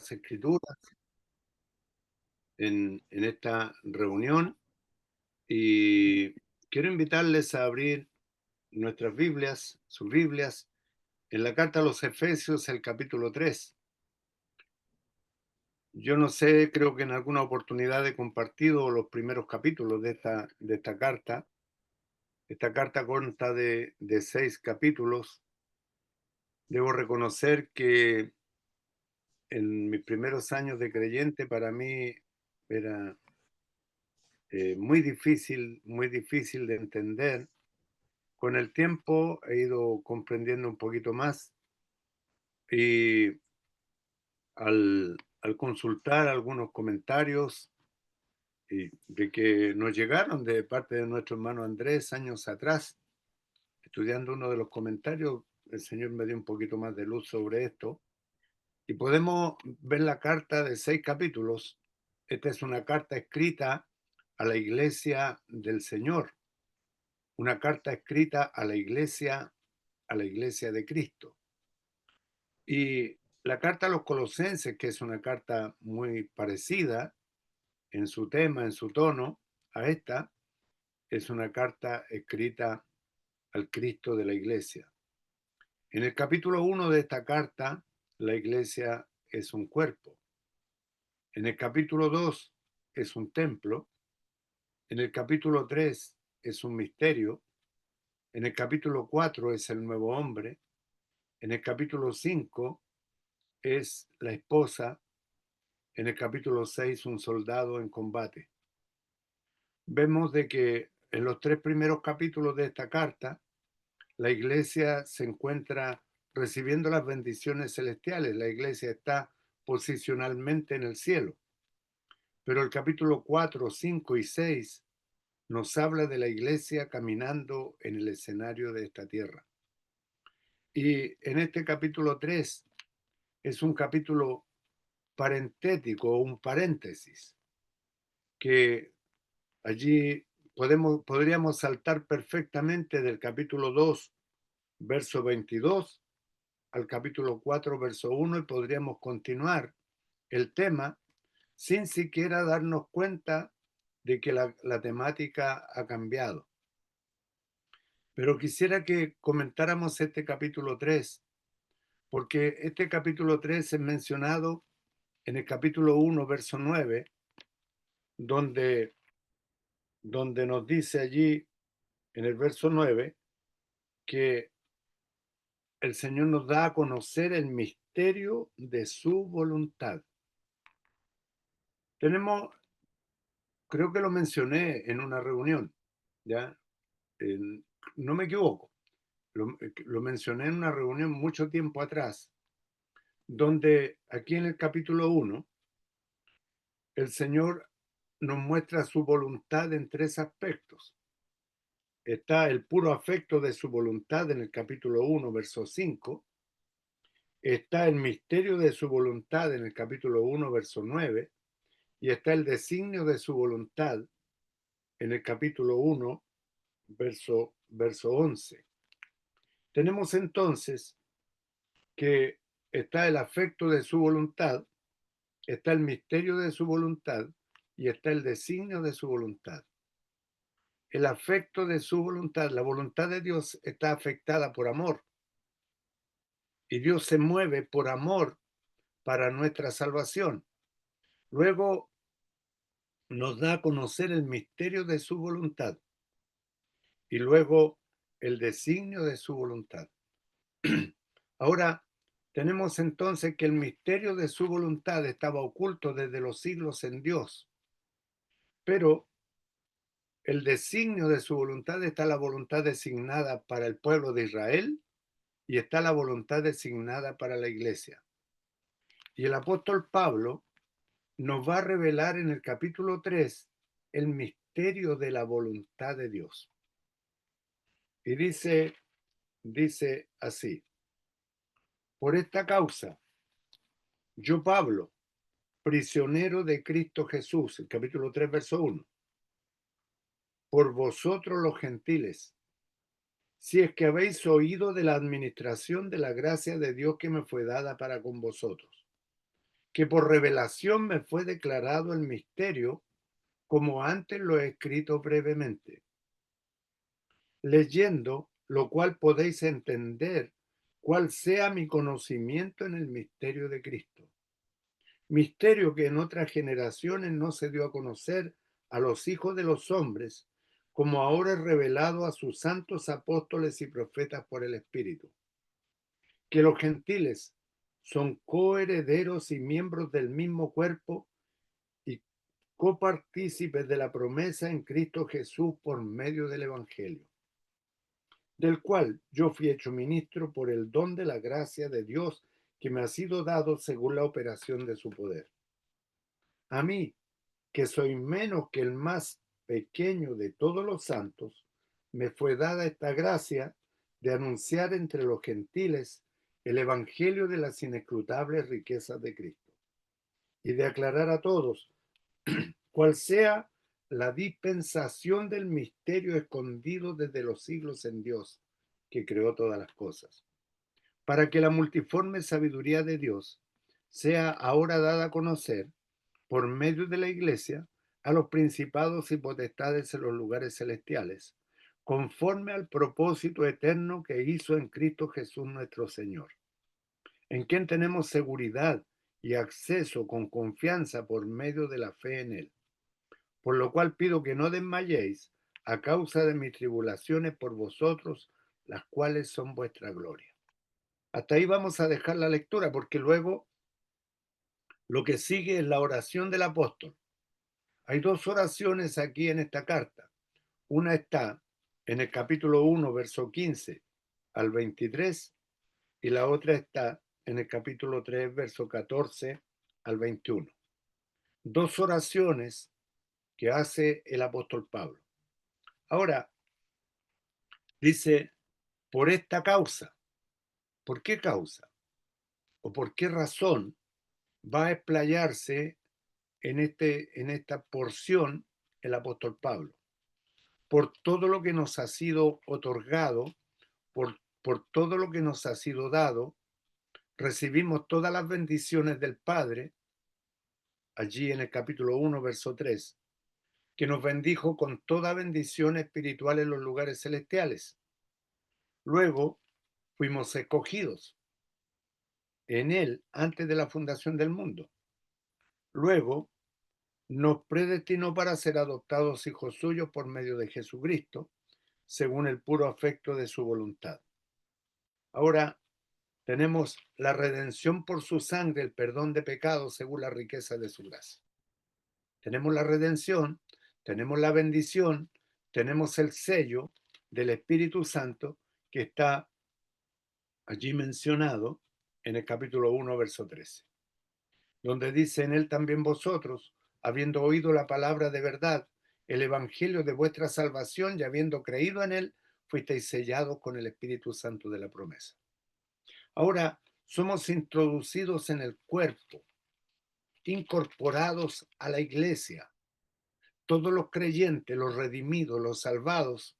Escrituras en esta reunión y quiero invitarles a abrir nuestras Biblias, sus Biblias, en la carta a los Efesios, el capítulo 3. Yo no sé, creo que en alguna oportunidad he compartido los primeros capítulos de esta carta. Esta carta consta de 6 capítulos. Debo reconocer que en mis primeros años de creyente para mí era muy difícil de entender. Con el tiempo he ido comprendiendo un poquito más y al consultar algunos comentarios de que nos llegaron de parte de nuestro hermano Andrés años atrás, estudiando uno de los comentarios, el Señor me dio un poquito más de luz sobre esto y podemos ver la carta de 6 capítulos. Esta es una carta escrita a la iglesia del Señor, una carta escrita a la iglesia de Cristo. Y la carta a los Colosenses, que es una carta muy parecida en su tema, en su tono, a esta, es una carta escrita al Cristo de la iglesia. En el capítulo 1 de esta carta, la iglesia es un cuerpo. En el capítulo 2 es un templo. En el capítulo 3 es un misterio. En el capítulo 4 es el nuevo hombre. En el capítulo 5 es la esposa. En el capítulo 6 un soldado en combate. Vemos de que en los 3 primeros capítulos de esta carta, la iglesia se encuentra recibiendo las bendiciones celestiales. La iglesia está posicionalmente en el cielo. Pero el capítulo 4, 5 y 6 nos habla de la iglesia caminando en el escenario de esta tierra. Y en este capítulo 3 es un capítulo parentético, un paréntesis, que allí podríamos saltar perfectamente del capítulo 2, verso 22, al capítulo 4, verso 1, y podríamos continuar el tema sin siquiera darnos cuenta de que la temática ha cambiado. Pero quisiera que comentáramos este capítulo 3, porque este capítulo 3 es mencionado en el capítulo 1, verso 9, donde, donde nos dice allí en el verso 9 que el Señor nos da a conocer el misterio de su voluntad. Tenemos, creo que lo mencioné en una reunión, ¿ya? No me equivoco, lo mencioné en una reunión mucho tiempo atrás, donde aquí en el capítulo 1, el Señor nos muestra su voluntad en 3 aspectos. Está el puro afecto de su voluntad en el capítulo 1, verso 5. Está el misterio de su voluntad en el capítulo 1, verso 9. Y está el designio de su voluntad en el capítulo 1, verso 11. Tenemos entonces que está el afecto de su voluntad, está el misterio de su voluntad y está el designio de su voluntad. El afecto de su voluntad, la voluntad de Dios está afectada por amor y Dios se mueve por amor para nuestra salvación. Luego nos da a conocer el misterio de su voluntad y luego el designio de su voluntad. Ahora, tenemos entonces que el misterio de su voluntad estaba oculto desde los siglos en Dios, pero el designio de su voluntad está la voluntad designada para el pueblo de Israel y está la voluntad designada para la iglesia. Y el apóstol Pablo nos va a revelar en el capítulo 3 el misterio de la voluntad de Dios. Y dice así: por esta causa, yo Pablo, prisionero de Cristo Jesús, el capítulo 3, verso 1, por vosotros los gentiles, si es que habéis oído de la administración de la gracia de Dios que me fue dada para con vosotros. que por revelación me fue declarado el misterio, como antes lo he escrito brevemente, leyendo lo cual podéis entender cuál sea mi conocimiento en el misterio de Cristo. Misterio que en otras generaciones no se dio a conocer a los hijos de los hombres, como ahora es revelado a sus santos apóstoles y profetas por el Espíritu. Que los gentiles son coherederos y miembros del mismo cuerpo y copartícipes de la promesa en Cristo Jesús por medio del Evangelio, del cual yo fui hecho ministro por el don de la gracia de Dios que me ha sido dado según la operación de su poder. A mí, que soy menos que el más pequeño de todos los santos, me fue dada esta gracia de anunciar entre los gentiles el evangelio de las inescrutables riquezas de Cristo y de aclarar a todos cuál sea la dispensación del misterio escondido desde los siglos en Dios, que creó todas las cosas, para que la multiforme sabiduría de Dios sea ahora dada a conocer por medio de la Iglesia a los principados y potestades en los lugares celestiales, conforme al propósito eterno que hizo en Cristo Jesús nuestro Señor, en quien tenemos seguridad y acceso con confianza por medio de la fe en Él. Por lo cual pido que no desmayéis a causa de mis tribulaciones por vosotros, las cuales son vuestra gloria. Hasta ahí vamos a dejar la lectura, porque luego lo que sigue es la oración del apóstol. Hay dos oraciones aquí en esta carta. Una está en el capítulo 1, verso 15 al 23, y la otra está en el capítulo 3, verso 14 al 21. Dos oraciones que hace el apóstol Pablo. Ahora, dice, por esta causa. ¿Por qué causa? ¿O por qué razón va a explayarse en esta porción el apóstol Pablo? Por todo lo que nos ha sido otorgado, por todo lo que nos ha sido dado, recibimos todas las bendiciones del Padre, allí en el capítulo 1, verso 3, que nos bendijo con toda bendición espiritual en los lugares celestiales. Luego fuimos escogidos en Él antes de la fundación del mundo. Luego nos predestinó para ser adoptados hijos suyos por medio de Jesucristo, según el puro afecto de su voluntad. Ahora tenemos la redención por su sangre, el perdón de pecados según la riqueza de su gracia. Tenemos la redención, tenemos la bendición, tenemos el sello del Espíritu Santo que está allí mencionado en el capítulo 1, verso 13, donde dice: en él también vosotros, habiendo oído la palabra de verdad, el evangelio de vuestra salvación, y habiendo creído en él, fuisteis sellados con el Espíritu Santo de la promesa. Ahora somos introducidos en el cuerpo, incorporados a la iglesia. Todos los creyentes, los redimidos, los salvados,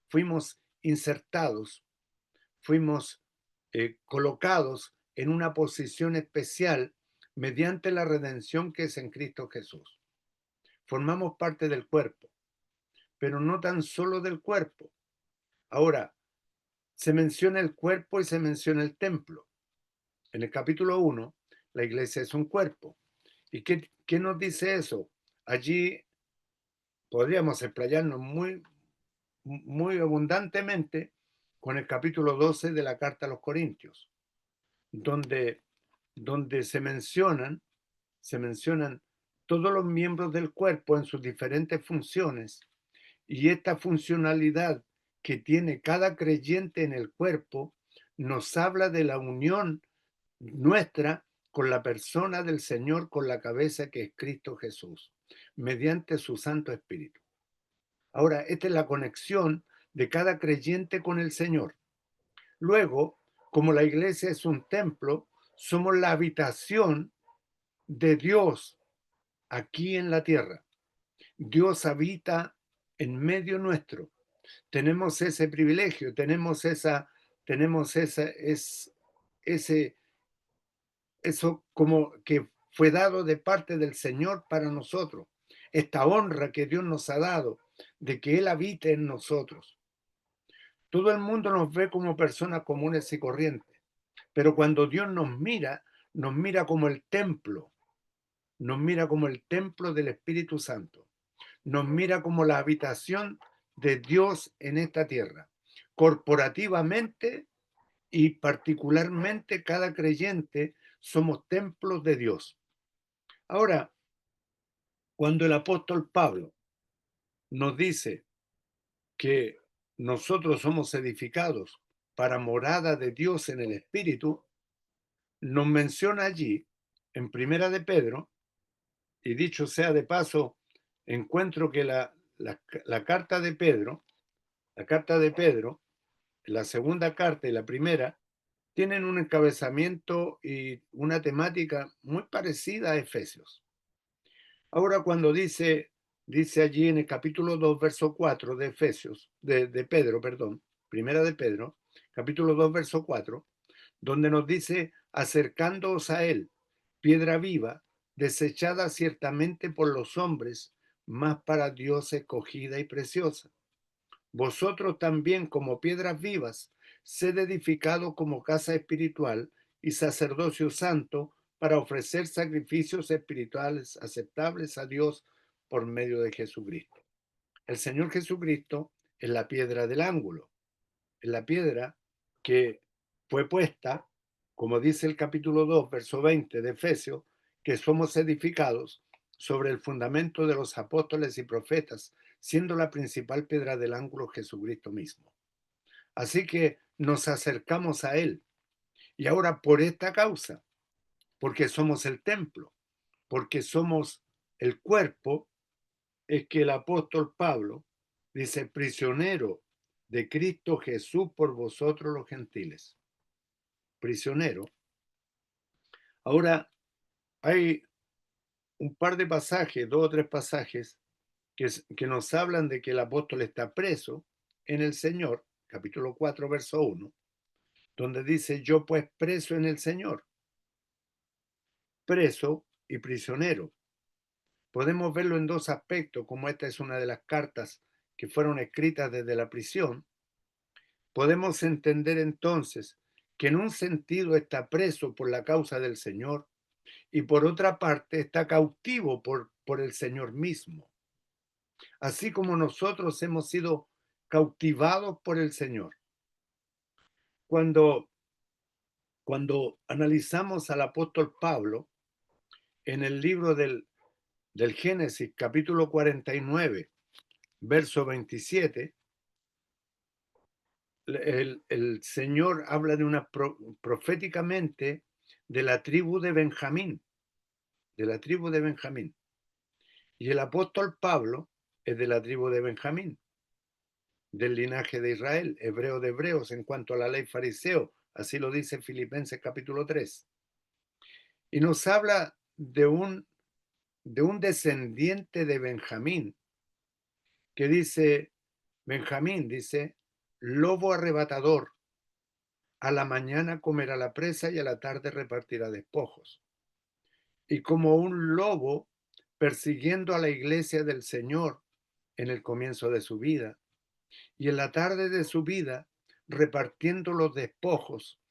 fuimos insertados, fuimos colocados en una posición especial mediante la redención que es en Cristo Jesús. Formamos parte del cuerpo, pero no tan solo del cuerpo. Ahora, se menciona el cuerpo y se menciona el templo. En el capítulo 1, la iglesia es un cuerpo. ¿Y qué nos dice eso? Allí podríamos explayarnos muy abundantemente con el capítulo 12 de la carta a los Corintios, donde, donde se mencionan todos los miembros del cuerpo en sus diferentes funciones, y esta funcionalidad que tiene cada creyente en el cuerpo nos habla de la unión nuestra con la persona del Señor, con la cabeza que es Cristo Jesús, mediante su Santo Espíritu. Ahora, esta es la conexión de cada creyente con el Señor. Luego, como la iglesia es un templo, somos la habitación de Dios aquí en la tierra. Dios habita en medio nuestro. Tenemos ese privilegio, tenemos ese, eso como que fue dado de parte del Señor para nosotros. Esta honra que Dios nos ha dado de que Él habite en nosotros. Todo el mundo nos ve como personas comunes y corrientes, pero cuando Dios nos mira como el templo, nos mira como el templo del Espíritu Santo, nos mira como la habitación de Dios en esta tierra. Corporativamente y particularmente cada creyente somos templos de Dios. Ahora, cuando el apóstol Pablo nos dice que nosotros somos edificados para morada de Dios en el Espíritu, nos menciona allí en Primera de Pedro, y dicho sea de paso, encuentro que la carta de Pedro, la segunda carta y la primera, tienen un encabezamiento y una temática muy parecida a Efesios. Ahora cuando dice allí en el capítulo 2, verso 4 de Efesios, de Pedro, perdón, primera de Pedro, capítulo 2, verso 4, donde nos dice, acercándoos a él, piedra viva, desechada ciertamente por los hombres, mas para Dios escogida y preciosa. Vosotros también, como piedras vivas, sed edificados como casa espiritual y sacerdocio santo para ofrecer sacrificios espirituales aceptables a Dios por medio de Jesucristo. El Señor Jesucristo es la piedra del ángulo, es la piedra que fue puesta, como dice el capítulo 2, verso 20 de Efesios, que somos edificados sobre el fundamento de los apóstoles y profetas, siendo la principal piedra del ángulo Jesucristo mismo. Así que nos acercamos a Él. Y ahora por esta causa, porque somos el templo, porque somos el cuerpo, es que el apóstol Pablo dice, prisionero de Cristo Jesús por vosotros los gentiles. Prisionero. Ahora hay un par de pasajes, dos o tres pasajes, que nos hablan de que el apóstol está preso en el Señor, capítulo 4, verso 1, donde dice, yo pues preso en el Señor, preso y prisionero. Podemos verlo en dos aspectos, como esta es una de las cartas que fueron escritas desde la prisión. Podemos entender entonces que en un sentido está preso por la causa del Señor y por otra parte está cautivo por el Señor mismo. Así como nosotros hemos sido cautivados por el Señor. Cuando, cuando analizamos al apóstol Pablo en el libro del Génesis, capítulo 49, verso 27, el Señor habla de proféticamente de la tribu de Benjamín, de la tribu de Benjamín. Y el apóstol Pablo es de la tribu de Benjamín, del linaje de Israel, hebreo de hebreos en cuanto a la ley fariseo, así lo dice Filipenses capítulo 3. Y nos habla de un descendiente de Benjamín, que dice, Benjamín dice, lobo arrebatador, a la mañana comerá la presa y a la tarde repartirá despojos. Y como un lobo persiguiendo a la iglesia del Señor en el comienzo de su vida, y en la tarde de su vida repartiendo los despojos.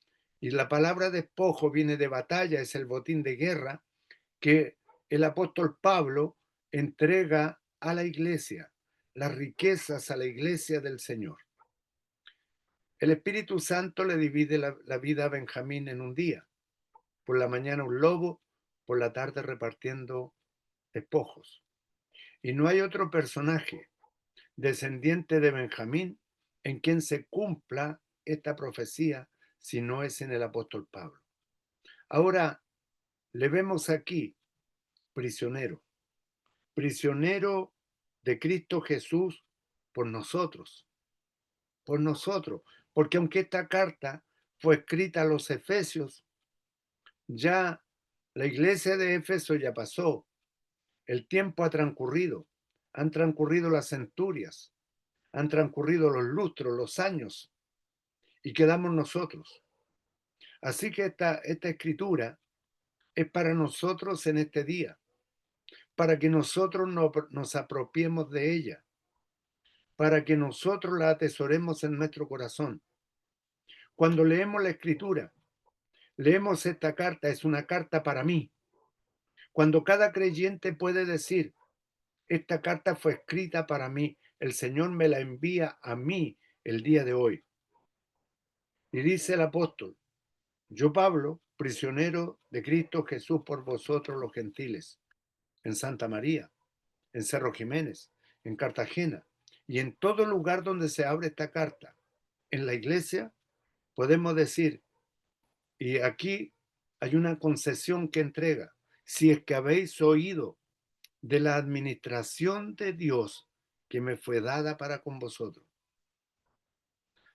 Y la palabra despojo viene de batalla, es el botín de guerra que el apóstol Pablo entrega a la iglesia, las riquezas a la iglesia del Señor. El Espíritu Santo le divide la vida a Benjamín en un día. Por la mañana un lobo, por la tarde repartiendo despojos. Y no hay otro personaje descendiente de Benjamín en quien se cumpla esta profecía si no es en el apóstol Pablo. Ahora le vemos aquí prisionero, prisionero de Cristo Jesús por nosotros, porque aunque esta carta fue escrita a los Efesios, ya la iglesia de Éfeso ya pasó, el tiempo ha transcurrido, han transcurrido las centurias, han transcurrido los lustros, los años, y quedamos nosotros. Así que esta escritura es para nosotros en este día, para que nosotros nos apropiemos de ella, para que nosotros la atesoremos en nuestro corazón. Cuando leemos la Escritura, leemos esta carta, es una carta para mí. Cuando cada creyente puede decir, esta carta fue escrita para mí, el Señor me la envía a mí el día de hoy. Y dice el apóstol, yo Pablo, prisionero de Cristo Jesús por vosotros los gentiles, en Santa María, en Cerro Jiménez, en Cartagena y en todo lugar donde se abre esta carta. En la iglesia podemos decir, y aquí hay una concesión que entrega, si es que habéis oído de la administración de Dios que me fue dada para con vosotros.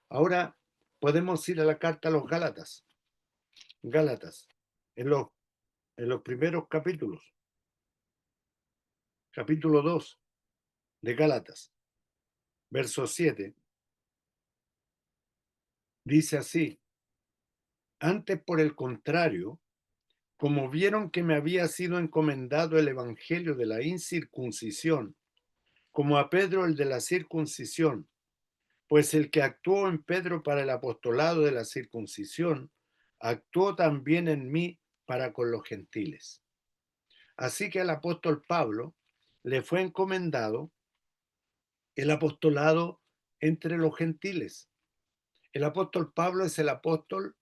Ahora podemos ir a la carta a los Gálatas. Gálatas, en los, en los primeros capítulos, capítulo 2 de Gálatas, verso 7, dice así, antes por el contrario, como vieron que me había sido encomendado el evangelio de la incircuncisión, como a Pedro el de la circuncisión, pues el que actuó en Pedro para el apostolado de la circuncisión, actuó también en mí para con los gentiles. Así que al apóstol Pablo le fue encomendado el apostolado entre los gentiles. El apóstol Pablo es el apóstol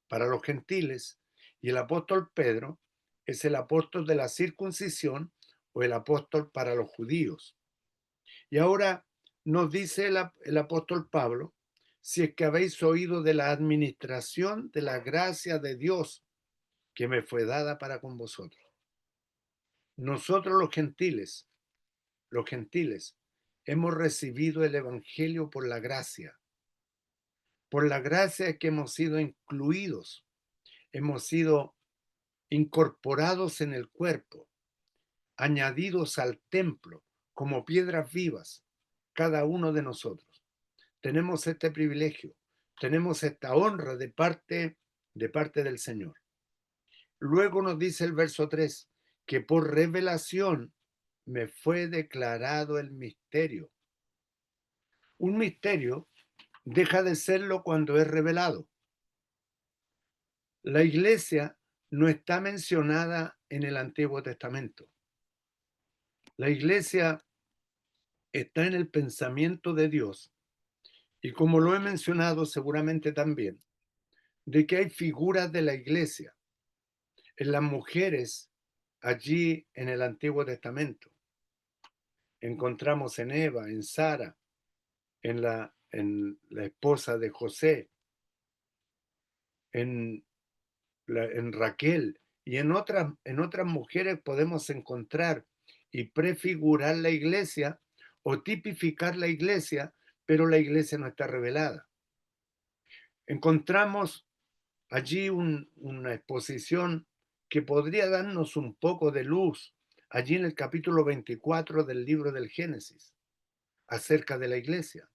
para los gentiles y el apóstol Pedro es el apóstol de la circuncisión o el apóstol para los judíos. Y ahora nos dice el apóstol Pablo, si es que habéis oído de la administración de la gracia de Dios que me fue dada para con vosotros. Nosotros los gentiles, hemos recibido el Evangelio por la gracia que hemos sido incluidos, hemos sido incorporados en el cuerpo, añadidos al templo como piedras vivas, cada uno de nosotros. Tenemos este privilegio, tenemos esta honra de parte del Señor. Luego nos dice el verso 3, que por revelación me fue declarado el misterio. Un misterio deja de serlo cuando es revelado. La iglesia no está mencionada en el Antiguo Testamento. La iglesia está en el pensamiento de Dios y como lo he mencionado seguramente también, de que hay figuras de la iglesia en las mujeres allí en el Antiguo Testamento. Encontramos en Eva, en Sara, en la esposa de José, en, en Raquel y en otras mujeres podemos encontrar y prefigurar la iglesia o tipificar la iglesia, pero la iglesia no está revelada. Encontramos allí una exposición que podría darnos un poco de luz allí en el capítulo 24 del libro del Génesis, acerca de la iglesia,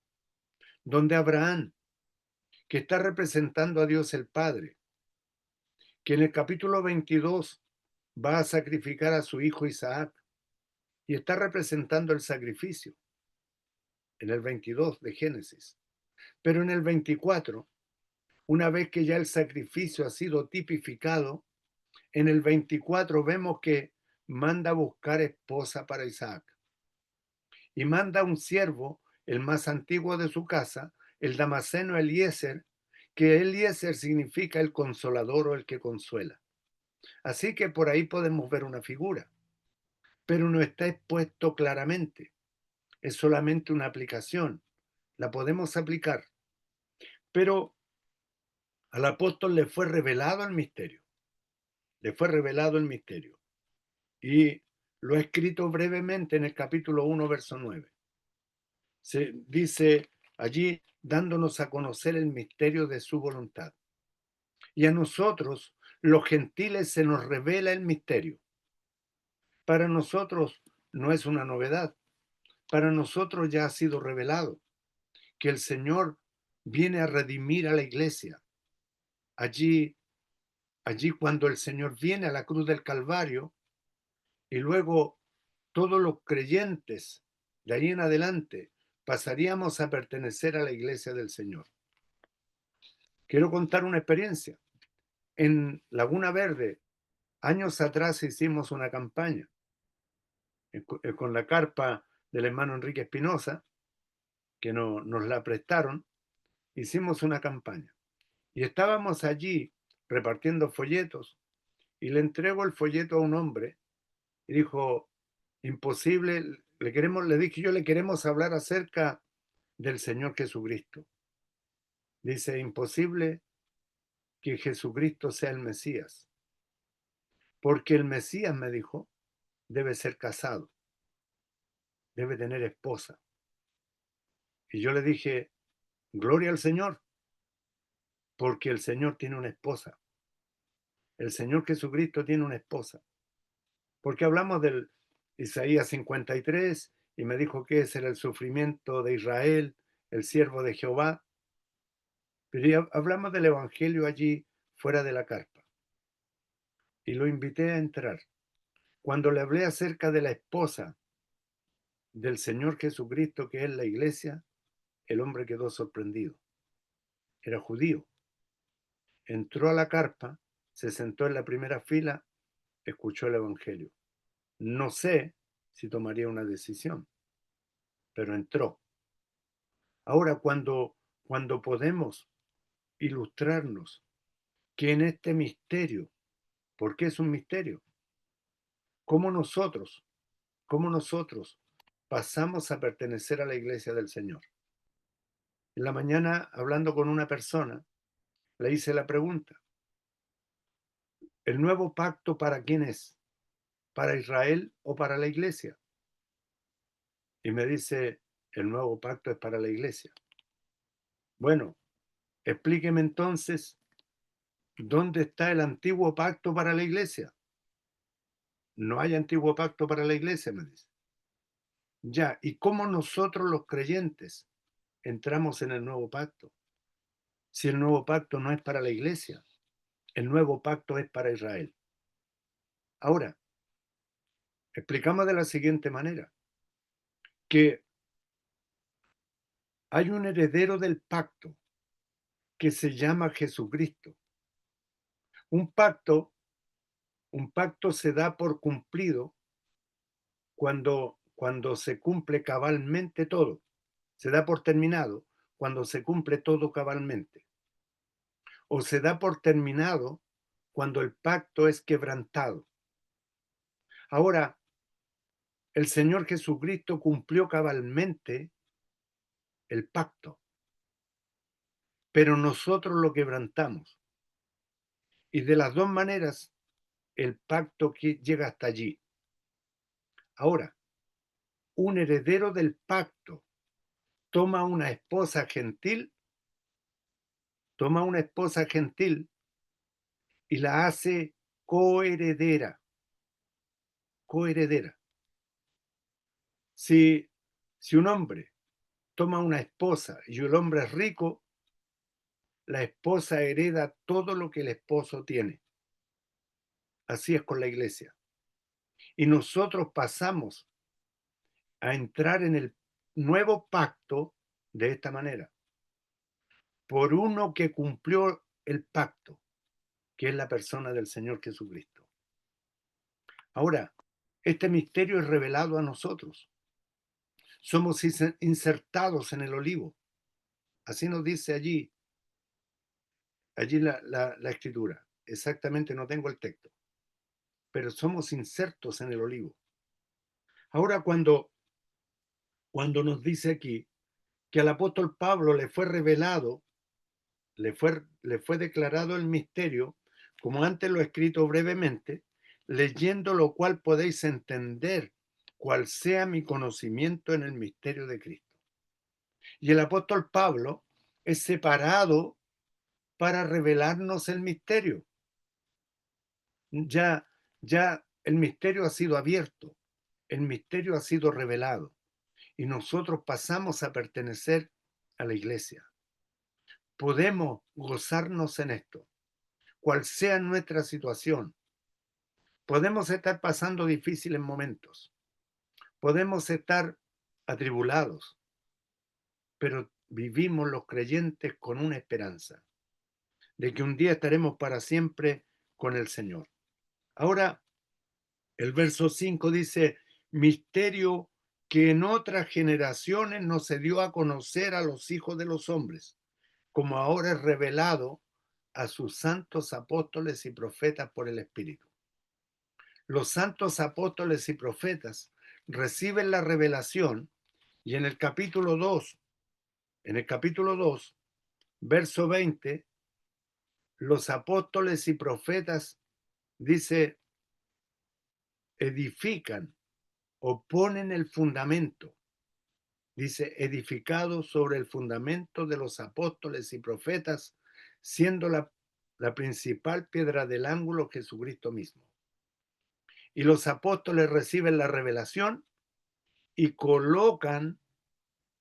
donde Abraham, que está representando a Dios el Padre, que en el capítulo 22 va a sacrificar a su hijo Isaac y está representando el sacrificio en el 22 de Génesis. Pero en el 24, una vez que ya el sacrificio ha sido tipificado, en el 24 vemos que manda a buscar esposa para Isaac y manda un siervo, el más antiguo de su casa, el damaseno Eliezer, que Eliezer significa el consolador o el que consuela. Así que por ahí podemos ver una figura, pero no está expuesto claramente. Es solamente una aplicación. La podemos aplicar, pero al apóstol le fue revelado el misterio. Le fue revelado el misterio. Y lo he escrito brevemente en el capítulo 1, verso 9. Se dice allí dándonos a conocer el misterio de su voluntad. Y a nosotros, los gentiles, se nos revela el misterio. Para nosotros no es una novedad. Para nosotros ya ha sido revelado que el Señor viene a redimir a la iglesia. Allí allí cuando el Señor viene a la cruz del Calvario y luego todos los creyentes de ahí en adelante pasaríamos a pertenecer a la iglesia del Señor. Quiero contar una experiencia. En Laguna Verde, años atrás hicimos una campaña con la carpa del hermano Enrique Espinosa, que nos la prestaron, hicimos una campaña. Y estábamos allí repartiendo folletos y le entrego el folleto a un hombre y dijo, imposible, le dije yo, le queremos hablar acerca del Señor Jesucristo. Dice, imposible que Jesucristo sea el Mesías, porque el Mesías, me dijo, debe ser casado, debe tener esposa. Y yo le dije, gloria al Señor, porque el Señor tiene una esposa. El Señor Jesucristo tiene una esposa. Porque hablamos del Isaías 53 y me dijo que ese era el sufrimiento de Israel, el siervo de Jehová. Pero ya hablamos del Evangelio allí fuera de la carpa. Y lo invité a entrar. Cuando le hablé acerca de la esposa del Señor Jesucristo, que es la iglesia, el hombre quedó sorprendido. Era judío. Entró a la carpa, se sentó en la primera fila, escuchó el Evangelio. No sé si tomaría una decisión, pero entró. Ahora, cuando podemos ilustrarnos que en este misterio, porque es un misterio, cómo cómo nosotros pasamos a pertenecer a la iglesia del Señor. En la mañana, hablando con una persona, le hice la pregunta, ¿el nuevo pacto para quién es? ¿Para Israel o para la iglesia? Y me dice, el nuevo pacto es para la iglesia. Bueno, explíqueme entonces, ¿dónde está el antiguo pacto para la iglesia? No hay antiguo pacto para la iglesia, me dice. Ya, ¿y cómo nosotros los creyentes entramos en el nuevo pacto? Si el nuevo pacto no es para la iglesia, el nuevo pacto es para Israel. Ahora, explicamos de la siguiente manera, que hay un heredero del pacto que se llama Jesucristo. Un pacto, un pacto se da por cumplido cuando se cumple cabalmente todo. Se da por terminado cuando se cumple todo cabalmente. O se da por terminado cuando el pacto es quebrantado. Ahora, el Señor Jesucristo cumplió cabalmente el pacto, pero nosotros lo quebrantamos. Y de las dos maneras, el pacto que llega hasta allí. Ahora, un heredero del pacto toma una esposa gentil, y la hace coheredera. Coheredera. Si un hombre toma una esposa y el hombre es rico, la esposa hereda todo lo que el esposo tiene. Así es con la iglesia. Y nosotros pasamos a entrar en el nuevo pacto de esta manera, por uno que cumplió el pacto, que es la persona del Señor Jesucristo. Ahora, este misterio es revelado a nosotros. Somos insertados en el olivo. Así nos dice allí la escritura. Exactamente no tengo el texto, pero somos insertos en el olivo. Ahora, cuando nos dice aquí que al apóstol Pablo le fue revelado, le fue declarado el misterio, como antes lo he escrito brevemente, leyendo lo cual podéis entender cuál sea mi conocimiento en el misterio de Cristo. Y el apóstol Pablo es separado para revelarnos el misterio. Ya, ya el misterio ha sido abierto, el misterio ha sido revelado y nosotros pasamos a pertenecer a la iglesia. Podemos gozarnos en esto. cual sea nuestra situación. Podemos estar pasando difíciles momentos, podemos estar atribulados, pero vivimos los creyentes con una esperanza de que un día estaremos para siempre con el Señor. Ahora, el verso 5 dice, misterio que en otras generaciones no se dio a conocer a los hijos de los hombres, como ahora es revelado a sus santos apóstoles y profetas por el Espíritu. Los santos apóstoles y profetas reciben la revelación y en el capítulo 2, verso 20, los apóstoles y profetas, dice, edifican o ponen el fundamento. Dice, edificado sobre el fundamento de los apóstoles y profetas, siendo la principal piedra del ángulo Jesucristo mismo. Y los apóstoles reciben la revelación y colocan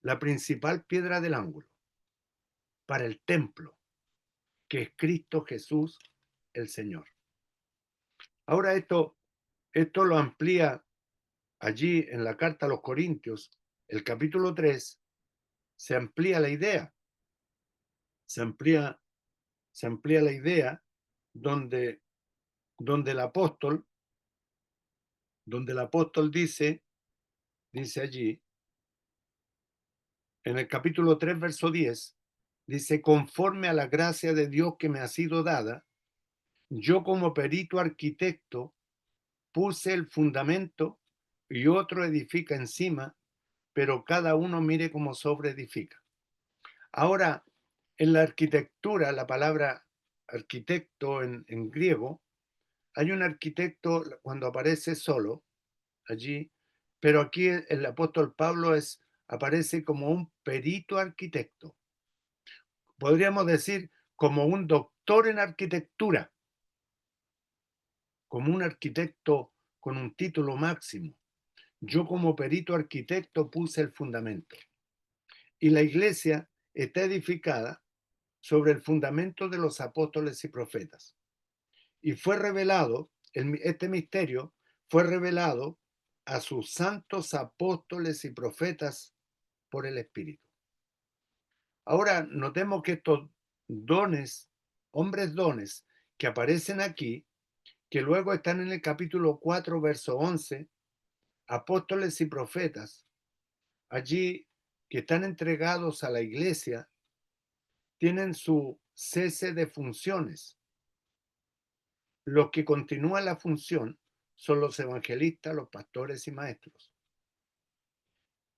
la principal piedra del ángulo para el templo, que es Cristo Jesús el Señor. Ahora esto lo amplía allí en la carta a los Corintios, el capítulo 3, se amplía la idea, se amplía la idea donde, donde el apóstol, dice allí, en el capítulo 3, verso 10, dice, conforme a la gracia de Dios que me ha sido dada, yo como perito arquitecto puse el fundamento y otro edifica encima, pero cada uno mire cómo sobreedifica. Ahora, en la arquitectura, la palabra arquitecto en griego, hay un arquitecto cuando aparece solo allí, pero aquí el apóstol Pablo aparece como un perito arquitecto. Podríamos decir como un doctor en arquitectura, como un arquitecto con un título máximo. Yo como perito arquitecto puse el fundamento. Y la iglesia está edificada sobre el fundamento de los apóstoles y profetas. Y fue revelado, este misterio fue revelado a sus santos apóstoles y profetas por el Espíritu. Ahora, notemos que estos dones, hombres dones, que aparecen aquí, que luego están en el capítulo 4, verso 11, apóstoles y profetas, allí que están entregados a la iglesia, tienen su cese de funciones. Los que continúan la función son los evangelistas, los pastores y maestros.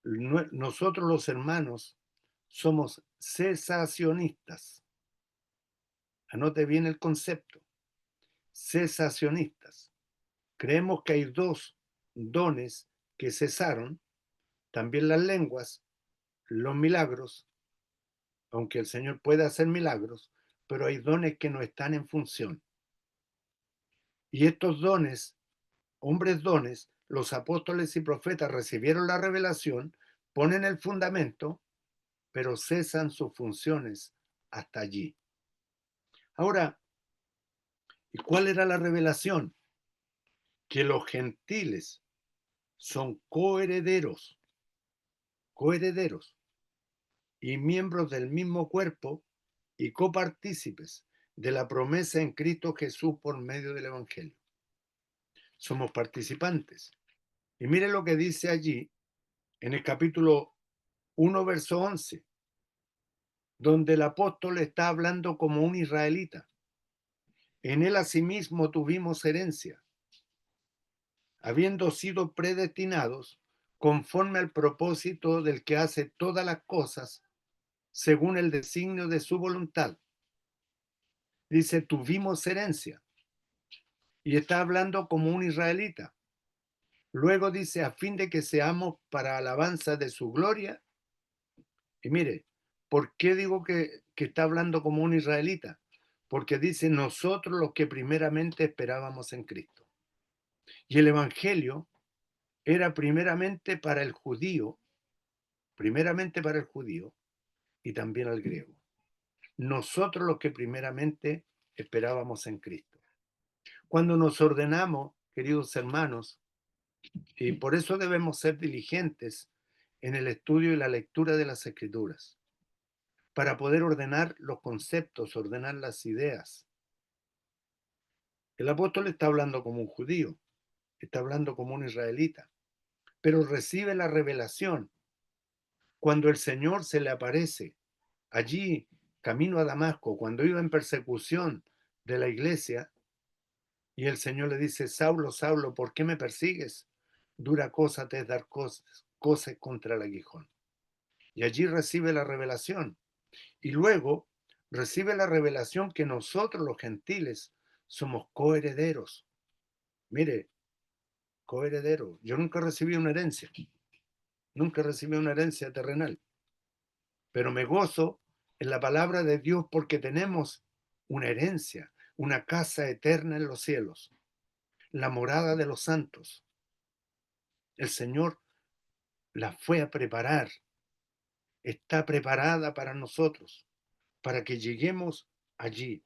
Nosotros los hermanos somos cesacionistas. Anote bien el concepto. Cesacionistas. Creemos que hay dos dones que cesaron, también las lenguas, los milagros, aunque el Señor puede hacer milagros, pero hay dones que no están en función. Y estos dones, hombres dones, los apóstoles y profetas recibieron la revelación, ponen el fundamento, pero cesan sus funciones hasta allí. Ahora, ¿y cuál era la revelación? Que los gentiles son coherederos y miembros del mismo cuerpo y copartícipes de la promesa en Cristo Jesús por medio del Evangelio. Somos participantes. Y mire lo que dice allí en el capítulo 1, verso 11, donde el apóstol está hablando como un israelita. En él asimismo tuvimos herencia, habiendo sido predestinados conforme al propósito del que hace todas las cosas según el designio de su voluntad. Dice, tuvimos herencia. Y está hablando como un israelita. Luego dice, a fin de que seamos para alabanza de su gloria. Y mire, ¿por qué digo que está hablando como un israelita? Porque dice, nosotros los que primeramente esperábamos en Cristo. Y el Evangelio era primeramente para el judío y también al griego. Nosotros los que primeramente esperábamos en Cristo. Cuando nos ordenamos, queridos hermanos, y por eso debemos ser diligentes en el estudio y la lectura de las Escrituras, para poder ordenar los conceptos, ordenar las ideas. El apóstol está hablando como un judío, está hablando como un israelita, pero recibe la revelación cuando el Señor se le aparece allí, camino a Damasco, cuando iba en persecución de la iglesia, y el Señor le dice: Saulo, Saulo, ¿por qué me persigues? Dura cosa te es dar cosas contra el aguijón. Y allí recibe la revelación. Y luego recibe la revelación que nosotros los gentiles somos coherederos. Mire, coheredero. Yo nunca recibí una herencia, nunca recibí una herencia terrenal, pero me gozo en la palabra de Dios porque tenemos una herencia, una casa eterna en los cielos, la morada de los santos. El Señor la fue a preparar, está preparada para nosotros, para que lleguemos allí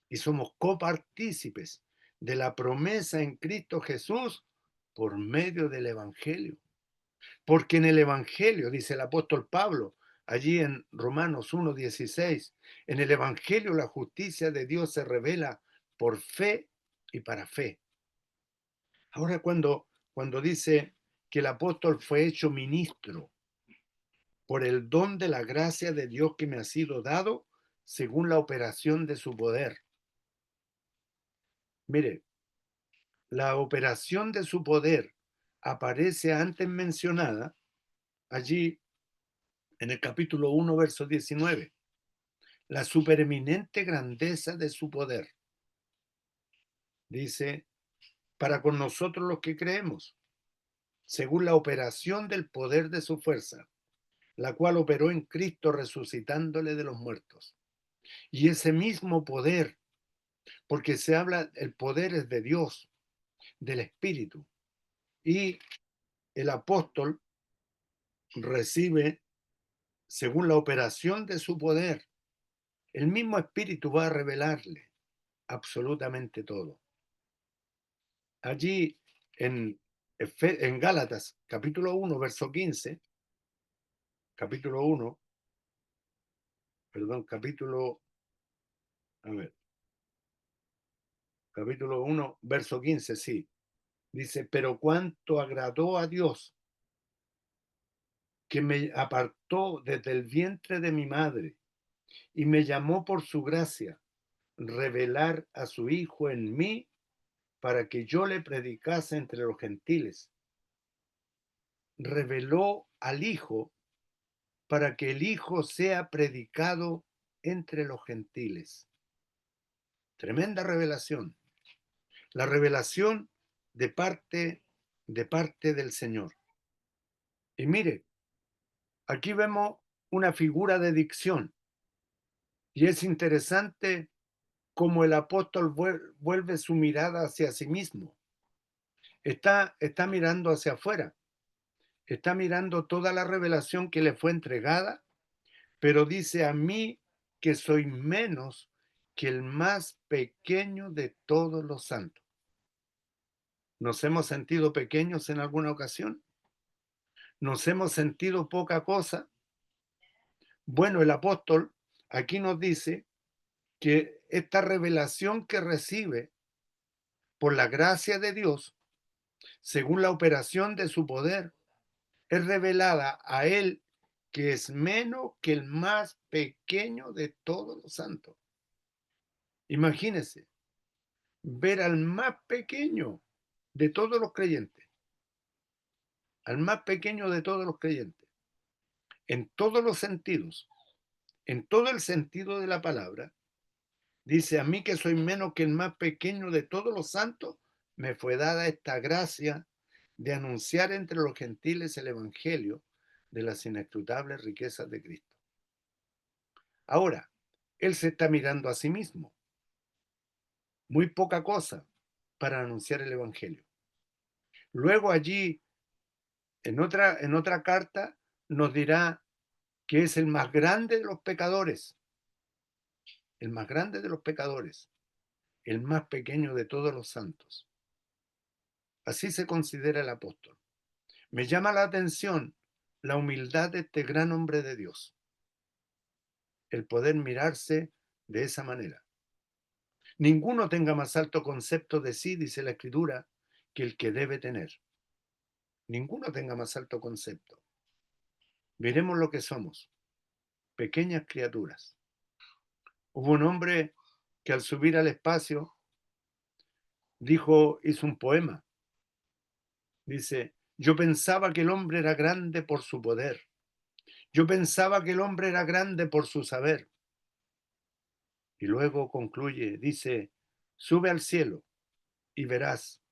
y somos copartícipes de la promesa en Cristo Jesús por medio del Evangelio. Porque en el Evangelio, dice el apóstol Pablo, allí en Romanos 1:16, en el Evangelio la justicia de Dios se revela por fe y para fe. Ahora cuando dice que el apóstol fue hecho ministro por el don de la gracia de Dios que me ha sido dado según la operación de su poder. Mire, la operación de su poder aparece antes mencionada allí en el capítulo 1, verso 19. La supereminente grandeza de su poder. Dice, para con nosotros los que creemos, según la operación del poder de su fuerza, la cual operó en Cristo resucitándole de los muertos. Y ese mismo poder, porque se habla, el poder es de Dios, del Espíritu. Y el apóstol recibe, según la operación de su poder, el mismo Espíritu va a revelarle absolutamente todo. Allí en Gálatas, capítulo 1, verso 15, capítulo 1, perdón, a ver, capítulo 1, verso 15, sí, dice: pero cuánto agradó a Dios que me apartó desde el vientre de mi madre y me llamó por su gracia, revelar a su Hijo en mí para que yo le predicase entre los gentiles. Reveló al Hijo para que el Hijo sea predicado entre los gentiles. Tremenda revelación. La revelación de parte del Señor. Y mire, aquí vemos una figura de dicción. Y es interesante cómo el apóstol vuelve su mirada hacia sí mismo. Está mirando hacia afuera. Está mirando toda la revelación que le fue entregada, pero dice: a mí que soy menos que el más pequeño de todos los santos. ¿Nos hemos sentido pequeños en alguna ocasión? ¿Nos hemos sentido poca cosa? Bueno, el apóstol aquí nos dice que esta revelación que recibe por la gracia de Dios, según la operación de su poder, es revelada a él, que es menos que el más pequeño de todos los santos. Imagínense, ver al más pequeño de todos los creyentes, al más pequeño de todos los creyentes, en todos los sentidos, en todo el sentido de la palabra. Dice: a mí que soy menos que el más pequeño de todos los santos, me fue dada esta gracia de anunciar entre los gentiles el evangelio de las inescrutables riquezas de Cristo. Ahora, él se está mirando a sí mismo, muy poca cosa para anunciar el evangelio. Luego allí, en otra carta, nos dirá que es el más grande de los pecadores, el más grande de los pecadores. el más pequeño de todos los santos. Así se considera el apóstol. Me llama la atención la humildad de este gran hombre de Dios, el poder mirarse de esa manera. Ninguno tenga más alto concepto de sí, dice la Escritura, que el que debe tener. Ninguno tenga más alto concepto. Miremos lo que somos, pequeñas criaturas. Hubo un hombre que al subir al espacio hizo un poema. Dice, yo pensaba que el hombre era grande por su poder. Yo pensaba que el hombre era grande por su saber. Y luego concluye, dice, sube al cielo y verás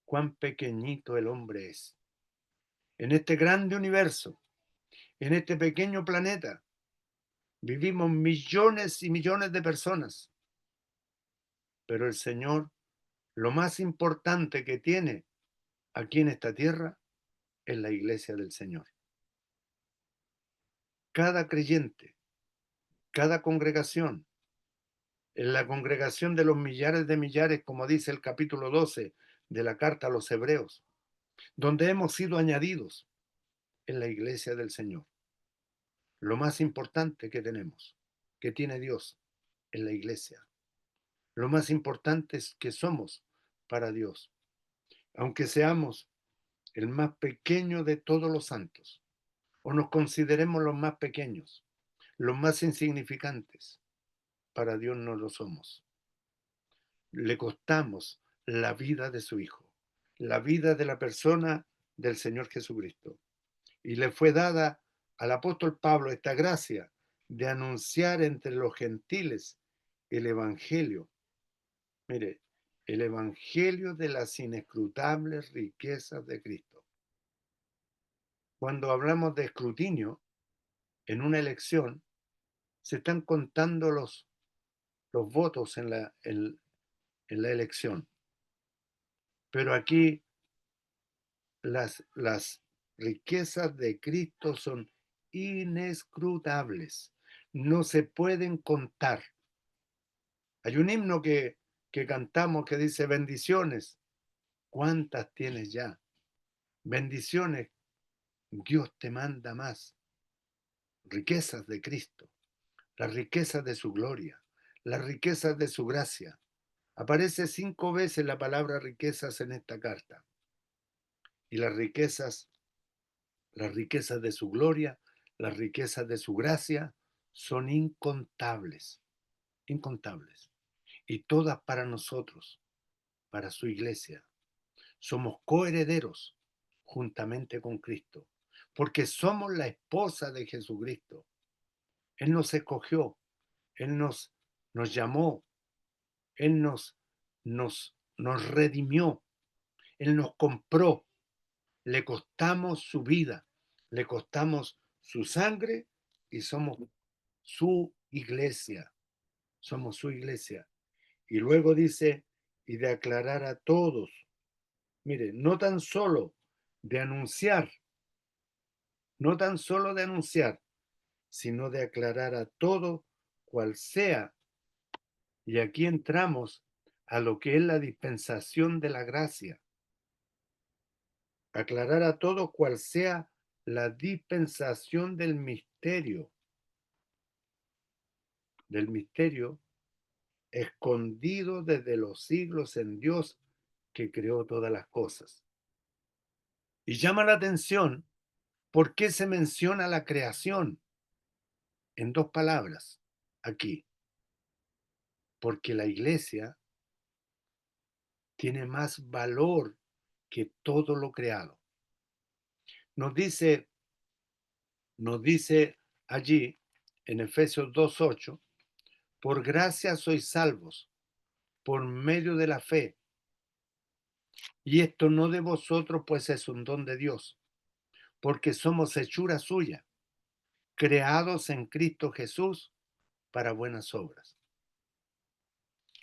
cuán pequeñito el hombre es. En este grande universo, en este pequeño planeta, vivimos millones y millones de personas. Pero el Señor, lo más importante que tiene aquí en esta tierra, es la iglesia del Señor. Cada creyente, cada congregación, en la congregación de los millares, como dice el capítulo 12 de la carta a los Hebreos, donde hemos sido añadidos en la iglesia del Señor. Lo más importante que tenemos, que tiene Dios, en la iglesia. Lo más importante es que somos para Dios. Aunque seamos el más pequeño de todos los santos, o nos consideremos los más pequeños, los más insignificantes, para Dios no lo somos. Le costamos la vida de su Hijo, la vida de la persona del Señor Jesucristo. Y le fue dada al apóstol Pablo esta gracia de anunciar entre los gentiles el Evangelio. Mire, el Evangelio de las inescrutables riquezas de Cristo. Cuando hablamos de escrutinio en una elección, se están contando los votos en la elección. Pero aquí las riquezas de Cristo son inescrutables, no se pueden contar. Hay un himno que cantamos que dice bendiciones. ¿Cuántas tienes ya? Bendiciones, Dios te manda más. Riquezas de Cristo, las riquezas de su gloria, las riquezas de su gracia. Aparece 5 veces la palabra riquezas en esta carta. Y las riquezas de su gloria, las riquezas de su gracia son incontables, incontables. Y todas para nosotros, para su iglesia. Somos coherederos juntamente con Cristo, porque somos la esposa de Jesucristo. Él nos escogió, Él nos llamó, Él nos redimió, Él nos compró, le costamos su vida, le costamos su sangre y somos su iglesia. Y luego dice, y de aclarar a todos, mire, de anunciar, no tan solo de anunciar, sino de aclarar a todo cual sea. Y aquí entramos a lo que es la dispensación de la gracia. Aclarar a todo cual sea la dispensación del misterio escondido desde los siglos en Dios que creó todas las cosas. Y llama la atención por qué se menciona la creación en 2 palabras aquí. Porque la iglesia tiene más valor que todo lo creado. Nos dice, nos dice allí en Efesios 2:8, por gracia sois salvos, por medio de la fe. Y esto no de vosotros, pues es un don de Dios, porque somos hechura suya, creados en Cristo Jesús para buenas obras.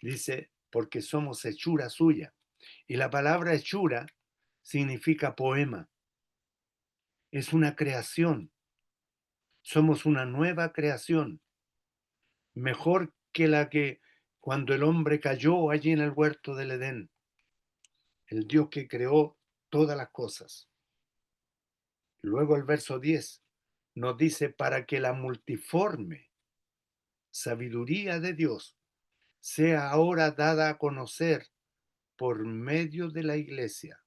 Dice, porque somos hechura suya. Y la palabra hechura significa poema. Es una creación. Somos una nueva creación. Mejor que la que cuando el hombre cayó allí en el huerto del Edén, el Dios que creó todas las cosas. Luego el verso 10 nos dice, para que la multiforme sabiduría de Dios sea ahora dada a conocer por medio de la iglesia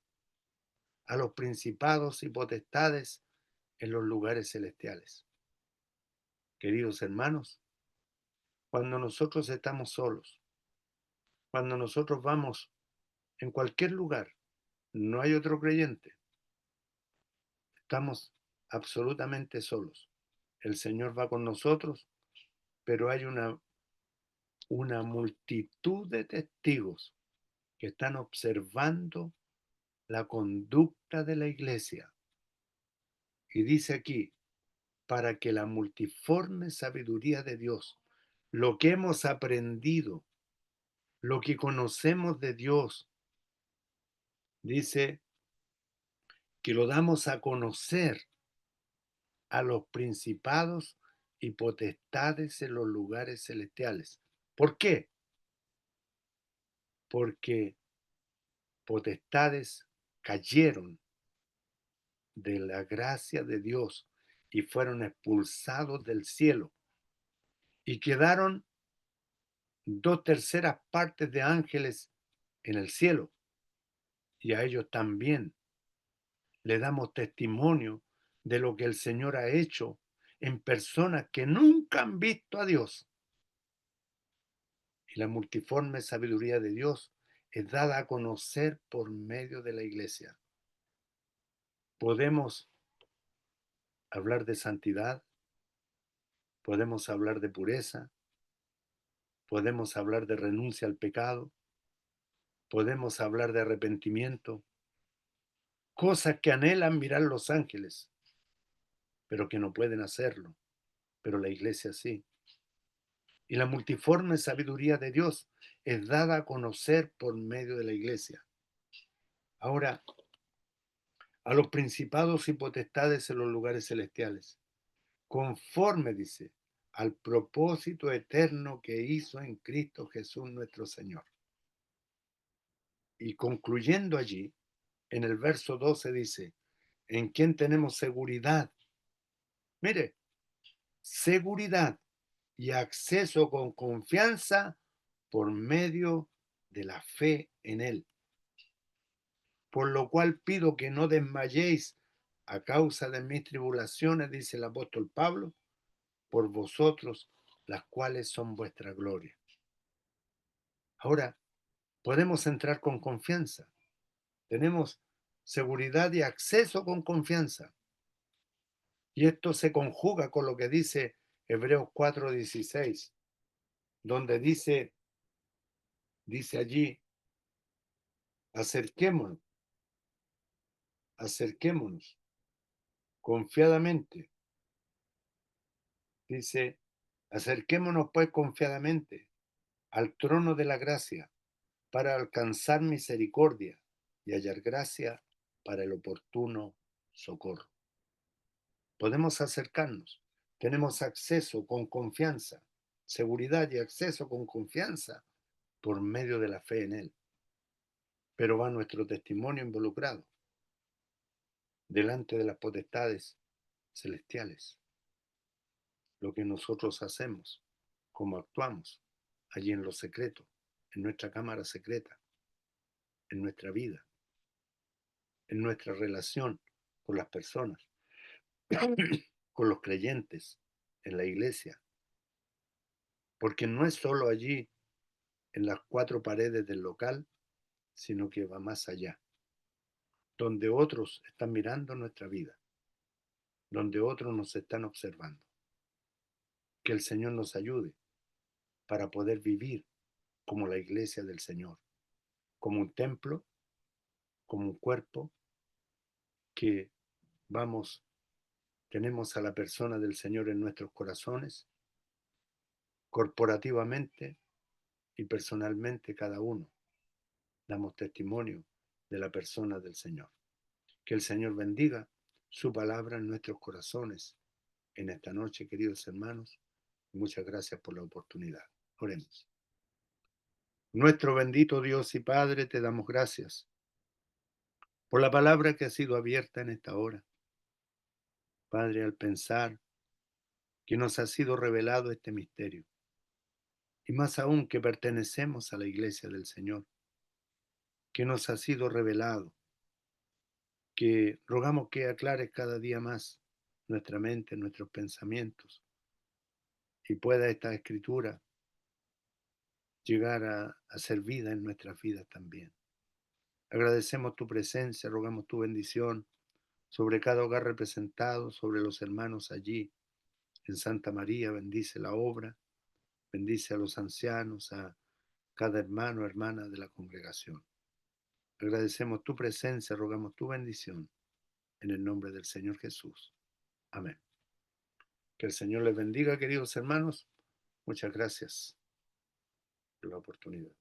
a los principados y potestades en los lugares celestiales. Queridos hermanos, cuando nosotros estamos solos, cuando nosotros vamos en cualquier lugar, no hay otro creyente, estamos absolutamente solos. El Señor va con nosotros, pero hay una multitud de testigos que están observando la conducta de la iglesia. Y dice aquí, para que la multiforme sabiduría de Dios, lo que hemos aprendido, lo que conocemos de Dios, dice que lo damos a conocer a los principados y potestades en los lugares celestiales. ¿Por qué? Porque potestades cayeron de la gracia de Dios y fueron expulsados del cielo y quedaron 2/3 de ángeles en el cielo, y a ellos también le damos testimonio de lo que el Señor ha hecho en personas que nunca han visto a Dios. Y la multiforme sabiduría de Dios es dada a conocer por medio de la iglesia. Podemos hablar de santidad, podemos hablar de pureza, podemos hablar de renuncia al pecado, podemos hablar de arrepentimiento, cosas que anhelan mirar los ángeles, pero que no pueden hacerlo, pero la iglesia sí. Y la multiforme sabiduría de Dios es dada a conocer por medio de la iglesia. Ahora, a los principados y potestades en los lugares celestiales, conforme, dice, al propósito eterno que hizo en Cristo Jesús nuestro Señor. Y concluyendo allí, en el verso 12 dice, en quien tenemos seguridad. Mire, seguridad y acceso con confianza por medio de la fe en Él. Por lo cual pido que no desmayéis a causa de mis tribulaciones, dice el apóstol Pablo, por vosotros, las cuales son vuestra gloria. Ahora, podemos entrar con confianza. Tenemos seguridad y acceso con confianza. Y esto se conjuga con lo que dice Hebreos 4:16, donde dice allí, acerquémonos, acerquémonos confiadamente. Dice, acerquémonos pues confiadamente al trono de la gracia para alcanzar misericordia y hallar gracia para el oportuno socorro. Podemos acercarnos, tenemos acceso con confianza, seguridad y acceso con confianza por medio de la fe en Él. Pero va nuestro testimonio involucrado delante de las potestades celestiales. Lo que nosotros hacemos, cómo actuamos allí en lo secreto, en nuestra cámara secreta, en nuestra vida, en nuestra relación con las personas, con los creyentes, en la iglesia. Porque no es solo allí, en las 4 paredes del local, sino que va más allá, donde otros están mirando nuestra vida, donde otros nos están observando. Que el Señor nos ayude para poder vivir como la iglesia del Señor, como un templo, como un cuerpo que vamos, tenemos a la persona del Señor en nuestros corazones, corporativamente y personalmente cada uno. Damos testimonio de la persona del Señor. Que el Señor bendiga su palabra en nuestros corazones en esta noche, queridos hermanos. Muchas gracias por la oportunidad. Oremos. Nuestro bendito Dios y Padre, te damos gracias por la palabra que ha sido abierta en esta hora. Padre, al pensar que nos ha sido revelado este misterio, y más aún que pertenecemos a la iglesia del Señor, que nos ha sido revelado, que rogamos que aclares cada día más nuestra mente, nuestros pensamientos, y pueda esta escritura llegar a ser vida en nuestras vidas también. Agradecemos tu presencia, rogamos tu bendición sobre cada hogar representado, sobre los hermanos allí en Santa María. Bendice la obra, bendice a los ancianos, a cada hermano, hermana de la congregación. Agradecemos tu presencia, rogamos tu bendición en el nombre del Señor Jesús. Amén. Que el Señor les bendiga, queridos hermanos. Muchas gracias por la oportunidad.